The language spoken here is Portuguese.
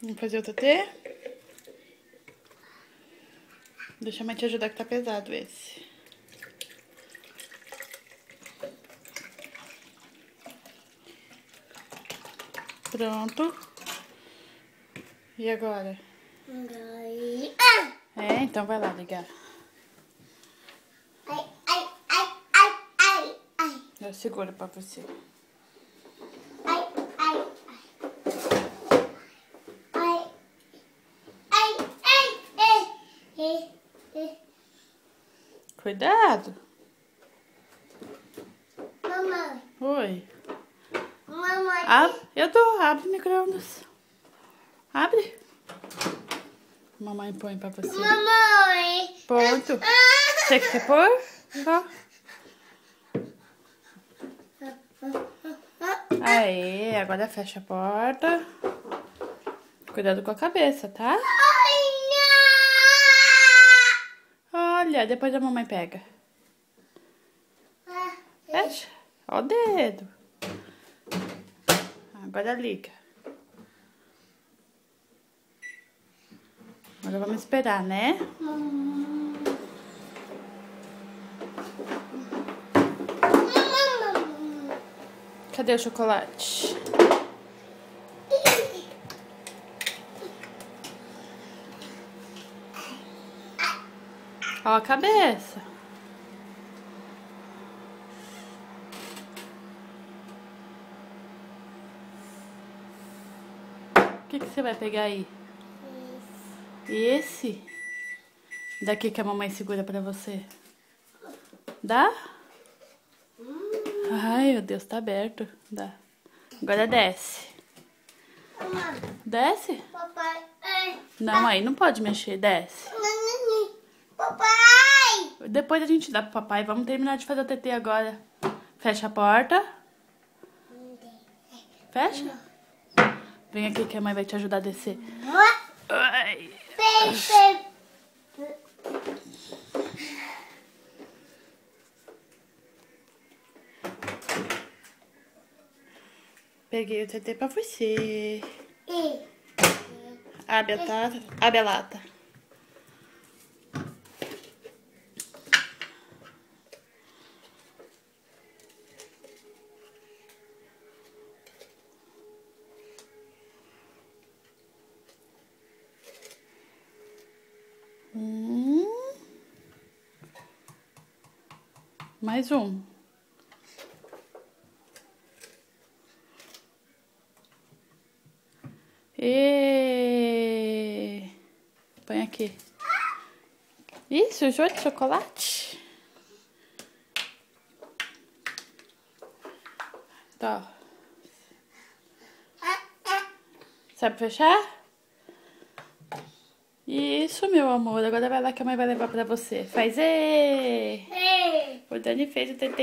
Vamos fazer o TT? Deixa a mãe te ajudar que tá pesado esse. Pronto. E agora? É, então vai lá ligar. Eu seguro pra você. Cuidado. Mamãe. Oi. Mamãe. Abre o micro-ondas. Abre. Mamãe põe pra você. Mamãe. Pronto. Você quer pôr? Ó. Aê, agora fecha a porta. Cuidado com a cabeça, tá? Olha, depois a mamãe pega. Fecha. Ó o dedo. Agora liga. Agora vamos esperar, né? Cadê o chocolate? Ó a cabeça. O que você vai pegar aí? Esse? Daqui que a mamãe segura pra você. Dá? Ai, meu Deus, tá aberto. Dá. Agora desce. Desce? Papai. Não, aí não pode mexer. Desce. Papai. Depois a gente dá pro papai. Vamos terminar de fazer o TT agora. Fecha a porta. Fecha. Vem aqui que a mãe vai te ajudar a descer. Ai. Peguei o TT pra você. Abre a taça. Abre a lata. Mais um. Põe aqui. Ih, sujou de chocolate. Tá. Sabe fechar? Isso, meu amor. Agora vai lá que a mãe vai levar pra você. Faz O Dani fez o TT.